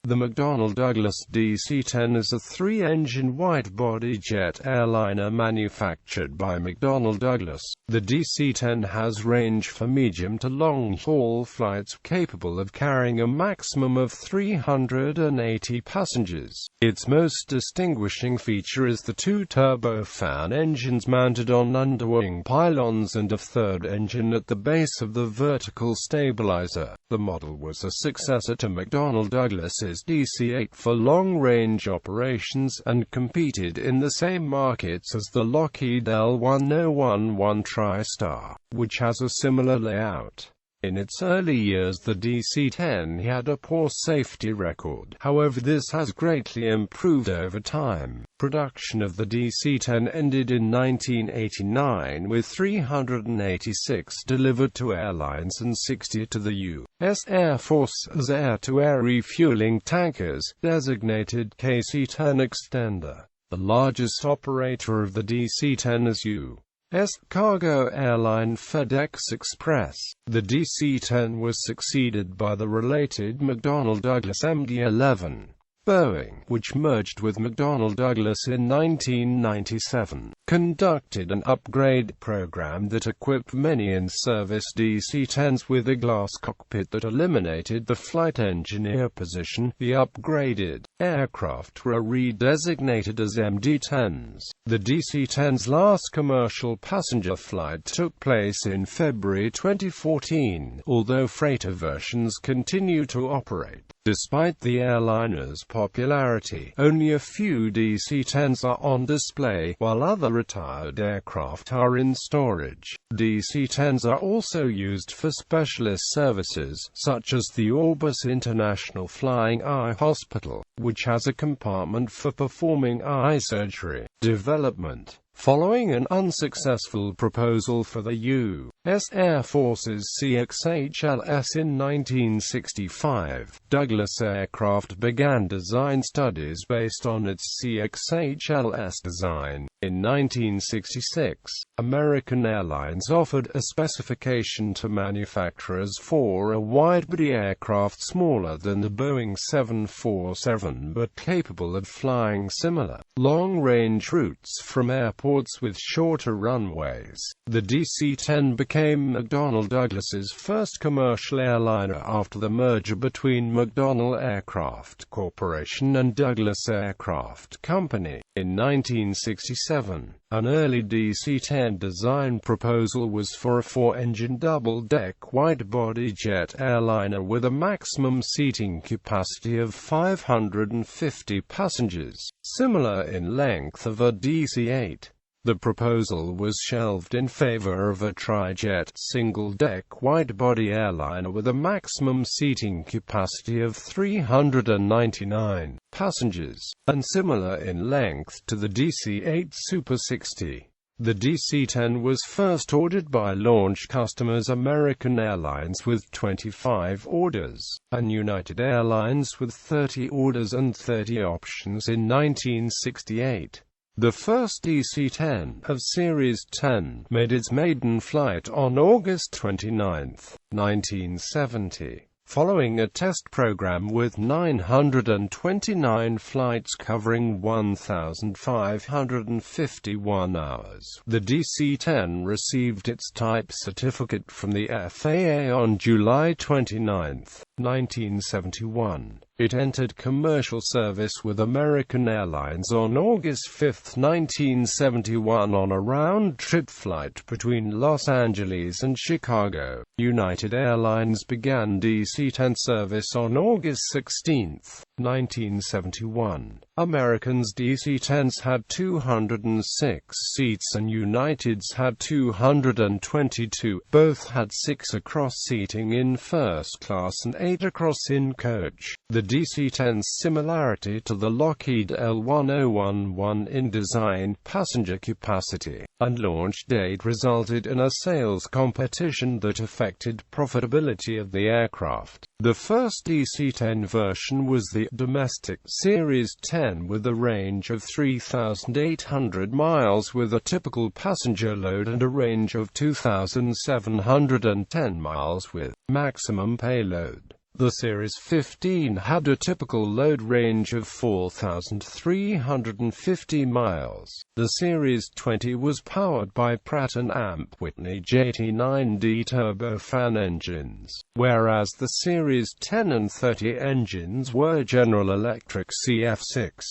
The McDonnell Douglas DC-10 is a three-engine wide-body jet airliner manufactured by McDonnell Douglas. The DC-10 has range for medium to long-haul flights capable of carrying a maximum of 380 passengers. Its most distinguishing feature is the two turbofan engines mounted on underwing pylons and a third engine at the base of the vertical stabilizer. The model was a successor to McDonnell Douglas's DC-8 for long-range operations and competed in the same markets as the Lockheed L-1011 TriStar, which has a similar layout. In its early years, the DC-10 had a poor safety record. However, this has greatly improved over time. Production of the DC-10 ended in 1989 with 386 delivered to airlines and 60 to the U.S. Air Force as air-to-air refueling tankers, designated KC-10 Extender. The largest operator of the DC-10 is U.S. cargo airline FedEx Express. The DC-10 was succeeded by the related McDonnell Douglas MD-11 Boeing, which merged with McDonnell Douglas in 1997, conducted an upgrade program that equipped many in-service DC-10s with a glass cockpit that eliminated the flight engineer position. The upgraded aircraft were redesignated as MD-10s. The DC-10's last commercial passenger flight took place in February 2014, although freighter versions continue to operate. Despite the airliner's popularity, only a few DC-10s are on display, while other retired aircraft are in storage. DC-10s are also used for specialist services, such as the Orbis International Flying Eye Hospital, which has a compartment for performing eye surgery. Development. Following an unsuccessful proposal for the U.S. Air Force's CXHLS in 1965, Douglas Aircraft began design studies based on its CXHLS design. In 1966, American Airlines offered a specification to manufacturers for a wide-body aircraft smaller than the Boeing 747 but capable of flying similar long-range routes from airports with shorter runways. The DC-10 became McDonnell Douglas's first commercial airliner after the merger between McDonnell Aircraft Corporation and Douglas Aircraft Company. In 1967, an early DC-10 design proposal was for a four-engine double-deck wide-body jet airliner with a maximum seating capacity of 550 passengers, similar in length of a DC-8. The proposal was shelved in favor of a tri-jet, single-deck wide-body airliner with a maximum seating capacity of 399 passengers, and similar in length to the DC-8 Super 60. The DC-10 was first ordered by launch customers American Airlines with 25 orders, and United Airlines with 30 orders and 30 options in 1968. The first DC-10 of Series 10 made its maiden flight on August 29, 1970, following a test program with 929 flights covering 1,551 hours. The DC-10 received its type certificate from the FAA on July 29, 1971. It entered commercial service with American Airlines on August 5, 1971 on a round-trip flight between Los Angeles and Chicago. United Airlines began DC-10 service on August 16, 1971. American's DC-10s had 206 seats and United's had 222. Both had 6 across seating in first class and 8 across in coach. The DC-10's similarity to the Lockheed L-1011 in design, passenger capacity, and launch date resulted in a sales competition that affected profitability of the aircraft. The first DC-10 version was the domestic Series 10 with a range of 3,800 miles with a typical passenger load and a range of 2,710 miles with maximum payload. The Series 15 had a typical load range of 4,350 miles. The Series 20 was powered by Pratt & Whitney JT9D turbofan engines, whereas the Series 10 and 30 engines were General Electric CF6.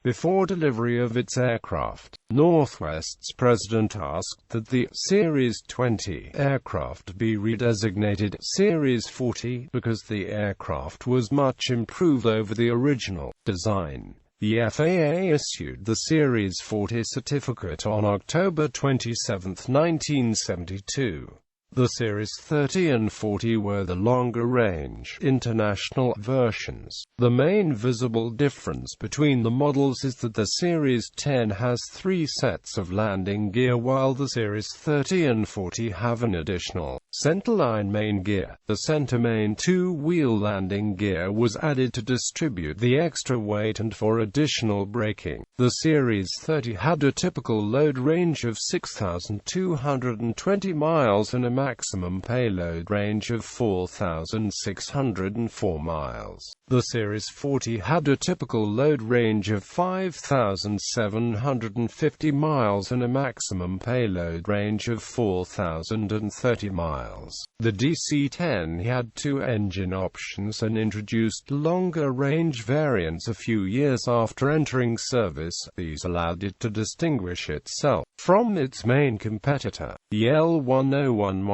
Before delivery of its aircraft, Northwest's president asked that the Series 20 aircraft be redesignated Series 40 because the aircraft was much improved over the original design. The FAA issued the Series 40 certificate on October 27, 1972. The Series 30 and 40 were the longer-range, international versions. The main visible difference between the models is that the Series 10 has 3 sets of landing gear while the Series 30 and 40 have an additional centerline main gear. The center main 2-wheel landing gear was added to distribute the extra weight and for additional braking. The Series 30 had a typical load range of 6,220 miles and a maximum payload range of 4,604 miles. The Series 40 had a typical load range of 5,750 miles and a maximum payload range of 4,030 miles. The DC-10 had 2 engine options and introduced longer-range variants a few years after entering service. These allowed it to distinguish itself from its main competitor, the L-1011.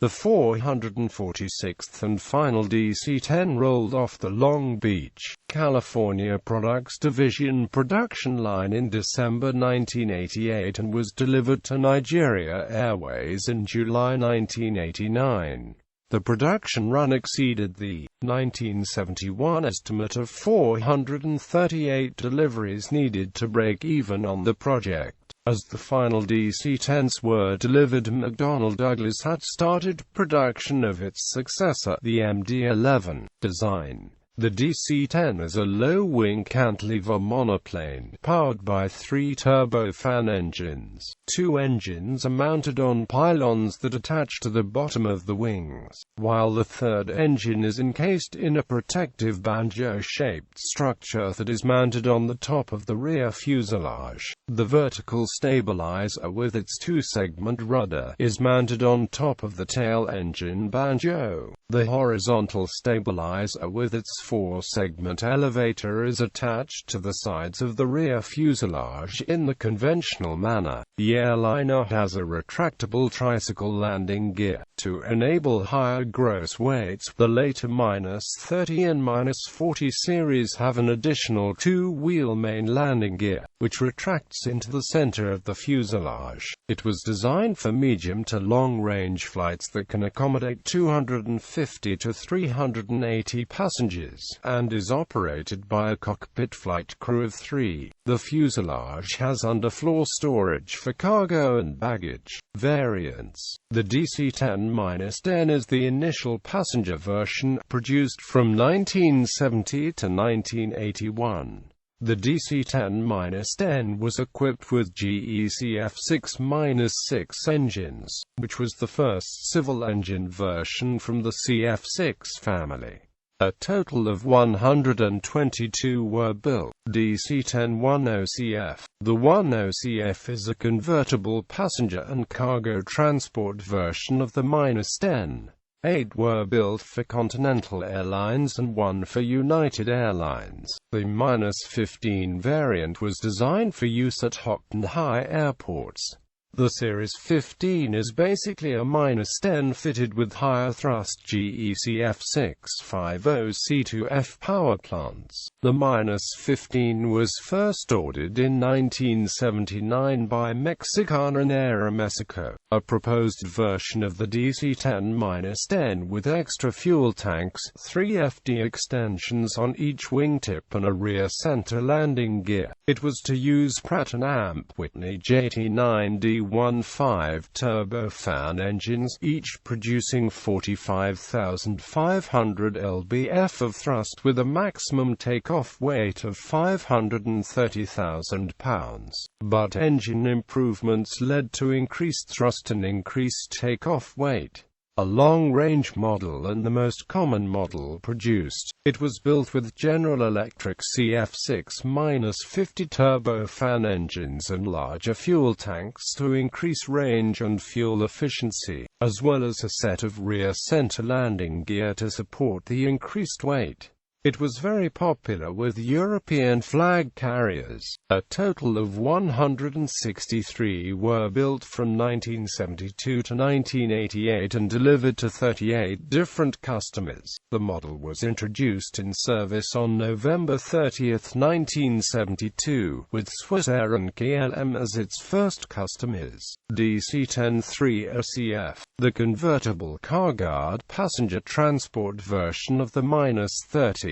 The 446th and final DC-10 rolled off the Long Beach, California Products Division production line in December 1988 and was delivered to Nigeria Airways in July 1989. The production run exceeded the 1971 estimate of 438 deliveries needed to break even on the project. As the final DC-10s were delivered, McDonnell Douglas had started production of its successor, the MD-11 design. The DC-10 is a low-wing cantilever monoplane, powered by 3 turbofan engines. 2 engines are mounted on pylons that attach to the bottom of the wings, while the third engine is encased in a protective banjo-shaped structure that is mounted on the top of the rear fuselage. The vertical stabilizer with its 2-segment rudder is mounted on top of the tail engine banjo. The horizontal stabilizer with its 4-segment elevator is attached to the sides of the rear fuselage in the conventional manner. The airliner has a retractable tricycle landing gear to enable higher gross weights. The later -30 and -40 series have an additional 2-wheel main landing gear, which retracts into the center of the fuselage. It was designed for medium to long-range flights that can accommodate 250 to 380 passengers, and is operated by a cockpit flight crew of 3. The fuselage has underfloor storage for cargo and baggage. Variants. The DC-10-10 is the initial passenger version, produced from 1970 to 1981. The DC-10-10 was equipped with GE CF6-6 engines, which was the first civil engine version from the CF6 family. A total of 122 were built. DC-10-10CF. The 10CF is a convertible passenger and cargo transport version of the -10. 8 were built for Continental Airlines and 1 for United Airlines. The -15 variant was designed for use at hot and high airports. The Series 15 is basically a -10 fitted with higher thrust GE CF650C2F power plants. The -15 was first ordered in 1979 by Mexicana Aeromexico, a proposed version of the DC-10-10 with extra fuel tanks, 3 FD extensions on each wingtip and a rear center landing gear. It was to use Pratt & Whitney JT9D 15 turbofan engines, each producing 45,500 lb-f of thrust with a maximum takeoff weight of 530,000 pounds. But engine improvements led to increased thrust and increased takeoff weight. a long-range model and the most common model produced. It was built with General Electric CF6-50 turbofan engines and larger fuel tanks to increase range and fuel efficiency, as well as a set of rear center landing gear to support the increased weight. It was very popular with European flag carriers. A total of 163 were built from 1972 to 1988 and delivered to 38 different customers. The model was introduced in service on November 30, 1972, with Swissair and KLM as its first customers. DC-10 3RCF, the convertible carguard passenger transport version of the -30.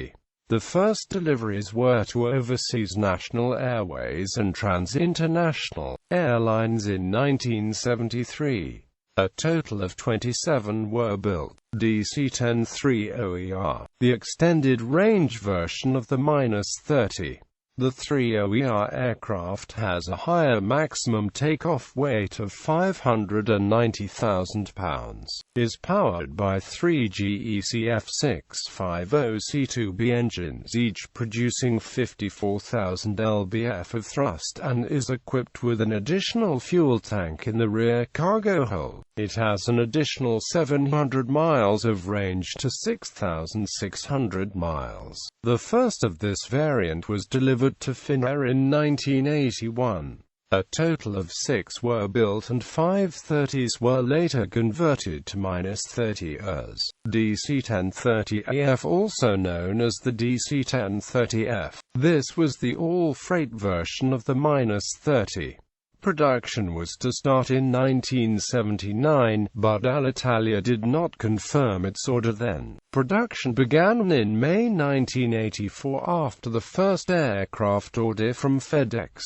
The first deliveries were to overseas national airways and trans-international airlines in 1973. A total of 27 were built. DC-10 3OER, the extended range version of the -30. The 3OER aircraft has a higher maximum takeoff weight of 590,000 pounds, is powered by 3 GE CF650C2B engines, each producing 54,000 lbf of thrust, and is equipped with an additional fuel tank in the rear cargo hold. It has an additional 700 miles of range to 6,600 miles. The first of this variant was delivered to Finnair in 1981. A total of 6 were built and 5 30s were later converted to -30ers. DC-10 30AF, also known as the DC-10 30F. This was the all-freight version of the -30. Production was to start in 1979, but Alitalia did not confirm its order then. Production began in May 1984 after the first aircraft order from FedEx.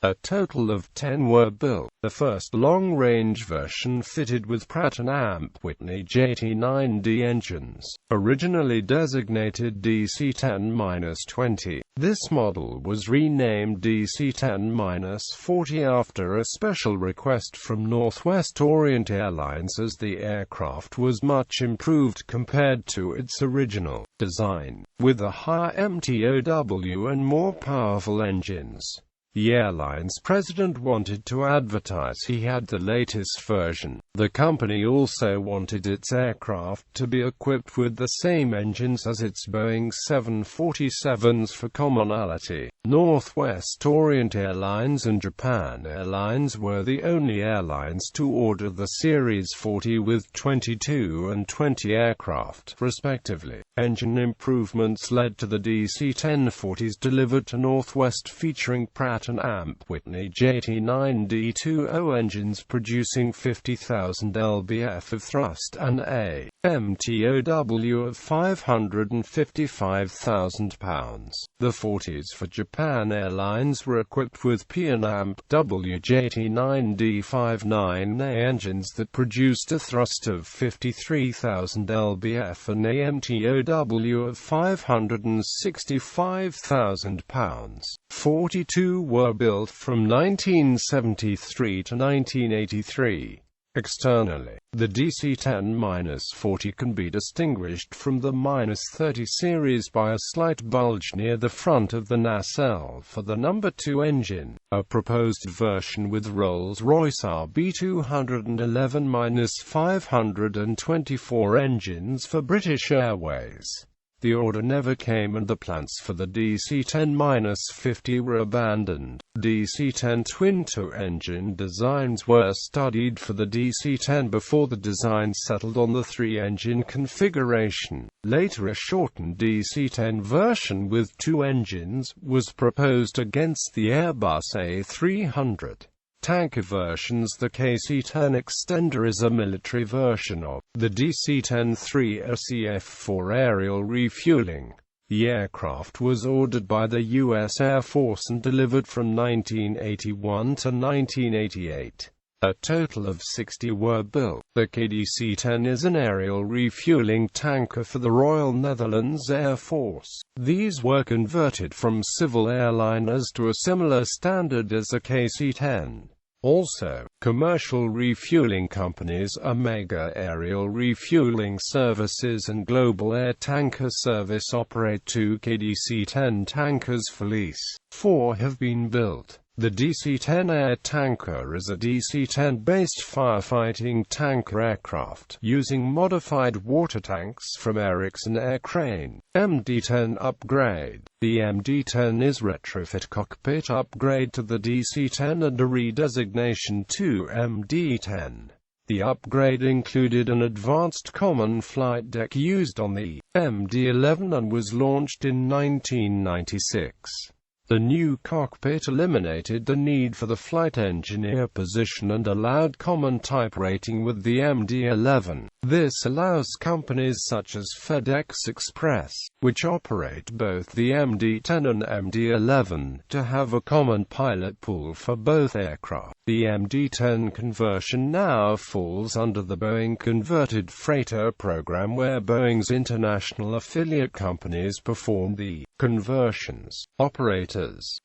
A total of 10 were built. The first long-range version fitted with Pratt & Whitney JT9D engines, originally designated DC-10-20. This model was renamed DC-10-40 after a special request from Northwest Orient Airlines, as the aircraft was much improved compared to its original design, with a higher MTOW and more powerful engines. The airline's president wanted to advertise he had the latest version. The company also wanted its aircraft to be equipped with the same engines as its Boeing 747s for commonality. Northwest Orient Airlines and Japan Airlines were the only airlines to order the Series 40 with 22 and 20 aircraft, respectively. Engine improvements led to the DC-1040s delivered to Northwest, featuring Pratt & Whitney JT9D20 engines producing 50,000 lbf of thrust and a MTOW of 555,000 pounds. The 40s for Japan Airlines were equipped with P&W JT9D59A engines that produced a thrust of 53,000 lbf and a MTOW of 565,000 pounds. 42 were built from 1973 to 1983. Externally, the DC-10-40 can be distinguished from the -30 series by a slight bulge near the front of the nacelle for the number 2 engine, a proposed version with Rolls-Royce RB211-524 engines for British Airways. The order never came and the plans for the DC-10-50 were abandoned. DC-10 twin-engine designs were studied for the DC-10 before the design settled on the 3-engine configuration. Later a shortened DC-10 version with 2 engines was proposed against the Airbus A300. Tanker versions. The KC-10 extender is a military version of the DC-10 3RCF for aerial refueling. The aircraft was ordered by the U.S. Air Force and delivered from 1981 to 1988. A total of 60 were built. The KDC-10 is an aerial refueling tanker for the Royal Netherlands Air Force. These were converted from civil airliners to a similar standard as the KC-10. Also, commercial refueling companies Omega Aerial Refueling Services and Global Air Tanker Service operate 2 DC-10 tankers for lease. 4 have been built. The DC-10 air tanker is a DC-10-based firefighting tanker aircraft, using modified water tanks from Erickson Aircrane. MD-10 upgrade. The MD-10 is retrofit cockpit upgrade to the DC-10 and a redesignation to MD-10. The upgrade included an advanced common flight deck used on the MD-11 and was launched in 1996. The new cockpit eliminated the need for the flight engineer position and allowed common type rating with the MD-11. This allows companies such as FedEx Express, which operate both the MD-10 and MD-11, to have a common pilot pool for both aircraft. The MD-10 conversion now falls under the Boeing Converted Freighter program, where Boeing's international affiliate companies perform the conversions. Operators.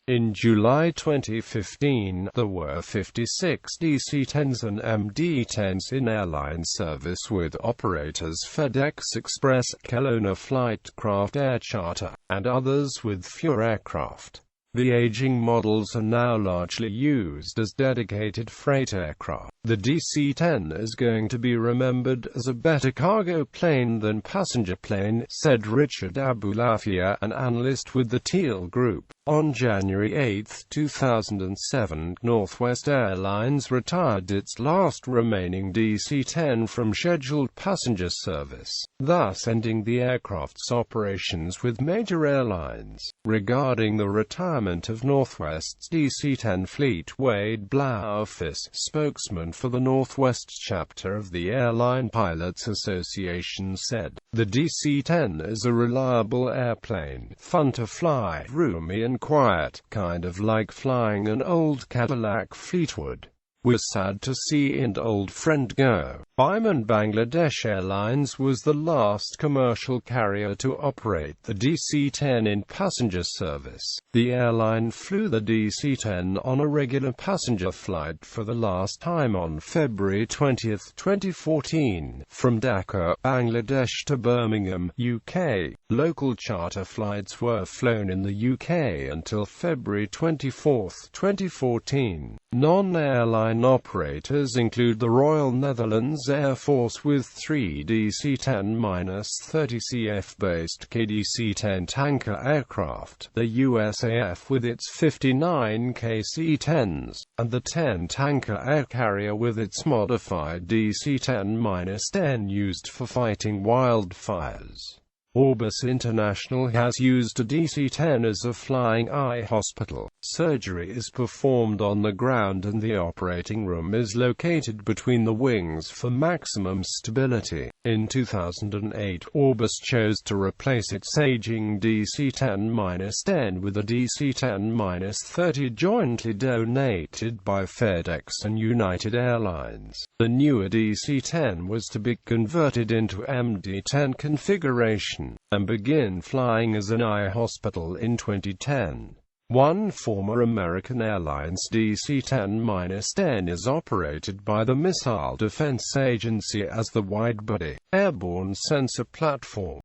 In July 2015, there were 56 DC-10s and MD-10s in airline service with operators FedEx Express, Kelowna Flightcraft Air Charter, and others with fewer aircraft. The aging models are now largely used as dedicated freight aircraft. The DC-10 is going to be remembered as a better cargo plane than passenger plane, said Richard Abulafia, an analyst with the Teal Group. On January 8, 2007, Northwest Airlines retired its last remaining DC-10 from scheduled passenger service, thus ending the aircraft's operations with major airlines. Regarding the retirement of Northwest's DC-10 fleet, Wade Blaufus, spokesman for the Northwest chapter of the Airline Pilots Association, said, "The DC-10 is a reliable airplane, fun to fly, roomy and quiet, kind of like flying an old Cadillac Fleetwood. We're sad to see an old friend go." Biman Bangladesh Airlines was the last commercial carrier to operate the DC-10 in passenger service. The airline flew the DC-10 on a regular passenger flight for the last time on February 20, 2014, from Dhaka, Bangladesh to Birmingham, UK. Local charter flights were flown in the UK until February 24, 2014. Non-airline operators include the Royal Netherlands Air Force with 3 DC-10-30 CF-based KDC-10 tanker aircraft, the USAF with its 59 KC-10s, and the 10 tanker air carrier with its modified DC-10-10 used for fighting wildfires. Orbis International has used a DC-10 as a flying eye hospital. Surgery is performed on the ground and the operating room is located between the wings for maximum stability. In 2008, Orbis chose to replace its aging DC-10-10 with a DC-10-30 jointly donated by FedEx and United Airlines. The newer DC-10 was to be converted into MD-10 configuration and begin flying as an eye hospital in 2010. One former American Airlines DC-10-10 is operated by the Missile Defense Agency as the wide-body, airborne sensor platform.